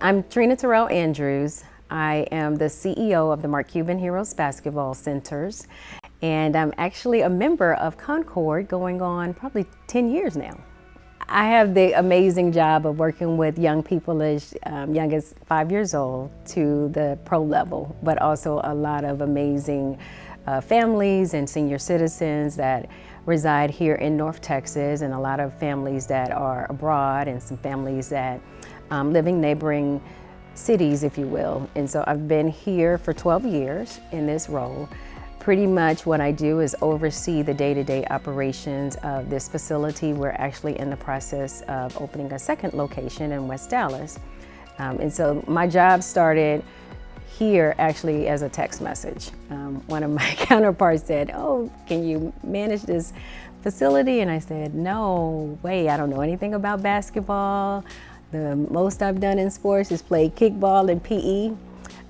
I'm Trina Terrell Andrews. I am the CEO of the Cuban Heroes Basketball Centers, and I'm actually a member of Concord going on probably 10 years now. I have the amazing job of working with young people as young as 5 years old to the pro level, but also a lot of amazing families and senior citizens that reside here in North Texas, and a lot of families that are abroad, and some families that live in neighboring cities, if you will. And so I've been here for 12 years in this role. Pretty much what I do is oversee the day-to-day operations of this facility. We're actually in the process of opening a second location in West Dallas. And so my job started here actually as a text message. One of my counterparts said, "Oh, can you manage this facility?" And I said, "No way, I don't know anything about basketball. The most I've done in sports is play kickball and PE.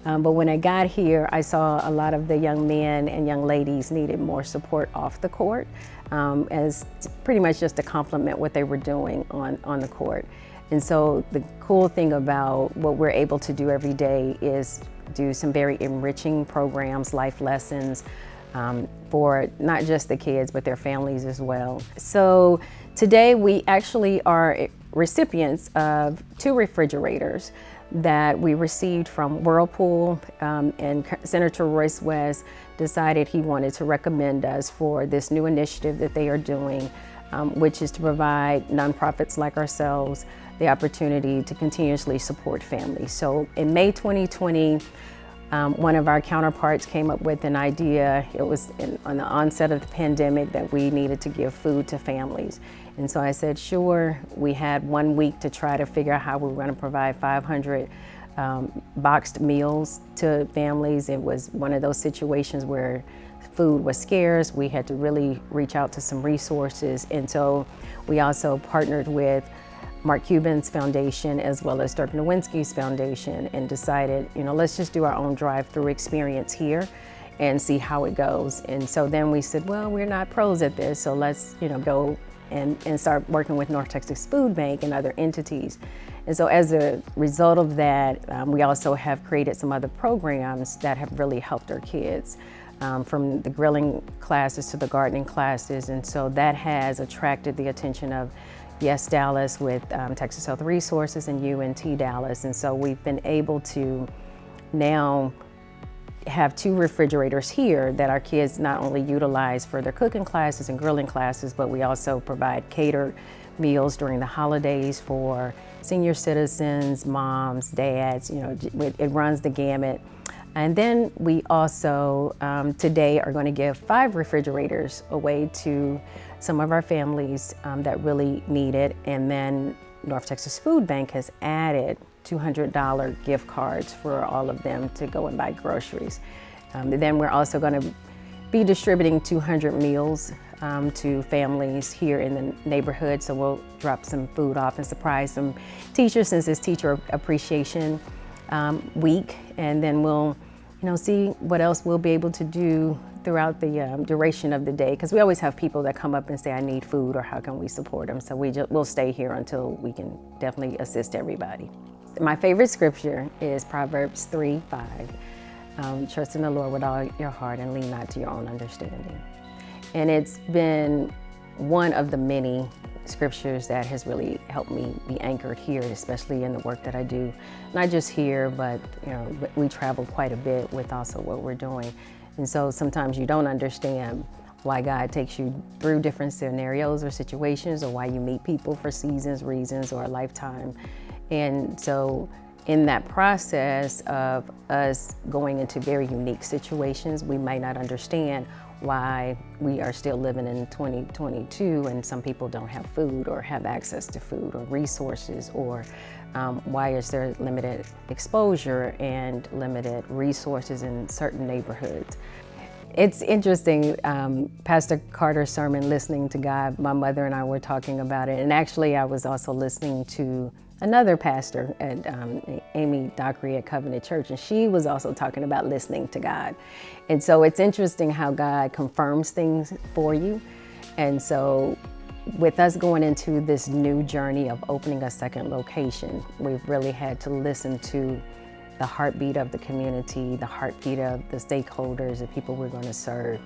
But when I got here, I saw a lot of the young men and young ladies needed more support off the court, as pretty much just to complement what they were doing on the court. And so the cool thing about what we're able to do every day is do some very enriching programs, life lessons, for not just the kids, but their families as well. So today we actually are recipients of 2 refrigerators that we received from Whirlpool, and Senator Royce West decided he wanted to recommend us for this new initiative that they are doing, which is to provide nonprofits like ourselves the opportunity to continuously support families. So in May 2020, one of our counterparts came up with an idea. It was on the onset of the pandemic that we needed to give food to families. And so I said, sure. We had 1 week to try to figure out how we were going to provide 500 boxed meals to families. It was one of those situations where food was scarce. We had to really reach out to some resources. And so we also partnered with Mark Cuban's foundation as well as Dirk Nowinski's foundation, and decided, let's just do our own drive-through experience here and see how it goes. And so then we said, well, we're not pros at this, so let's go and start working with North Texas Food Bank and other entities. And so as a result of that, we also have created some other programs that have really helped our kids, from the grilling classes to the gardening classes. And so that has attracted the attention of Yes Dallas with Texas Health Resources and UNT Dallas. And so we've been able to now have 2 refrigerators here that our kids not only utilize for their cooking classes and grilling classes, but we also provide catered meals during the holidays for senior citizens, moms, dads, it runs the gamut. And then we also today are going to give 5 refrigerators away to some of our families that really need it. And then North Texas Food Bank has added $200 gift cards for all of them to go and buy groceries. Then we're also going to be distributing 200 meals to families here in the neighborhood. So we'll drop some food off and surprise some teachers, since it's Teacher Appreciation Week. And then we'll see what else we'll be able to do throughout the duration of the day, because we always have people that come up and say, I need food, or how can we support them? So we'll stay here until we can definitely assist everybody. My favorite scripture is Proverbs 3:5. Trust in the Lord with all your heart and lean not to your own understanding. And it's been one of the many scriptures that has really helped me be anchored here, especially in the work that I do. Not just here, but we travel quite a bit with also what we're doing. And so sometimes you don't understand why God takes you through different scenarios or situations, or why you meet people for seasons, reasons, or a lifetime. And so in that process of us going into very unique situations, we might not understand why we are still living in 2022 and some people don't have food or have access to food or resources, or why is there limited exposure and limited resources in certain neighborhoods. It's interesting, Pastor Carter's sermon, Listening to God, my mother and I were talking about it, and actually I was also listening to another pastor at Amy Dockery at Covenant Church, and she was also talking about listening to God. And so it's interesting how God confirms things for you. And so with us going into this new journey of opening a second location, we've really had to listen to the heartbeat of the community, the heartbeat of the stakeholders, the people we're going to serve.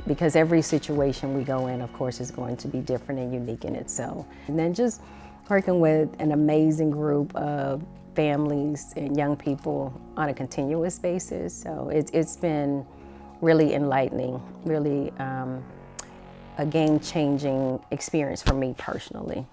Because every situation we go in, of course, is going to be different and unique in itself. And then just working with an amazing group of families and young people on a continuous basis. So it's been really enlightening, really a game-changing experience for me personally.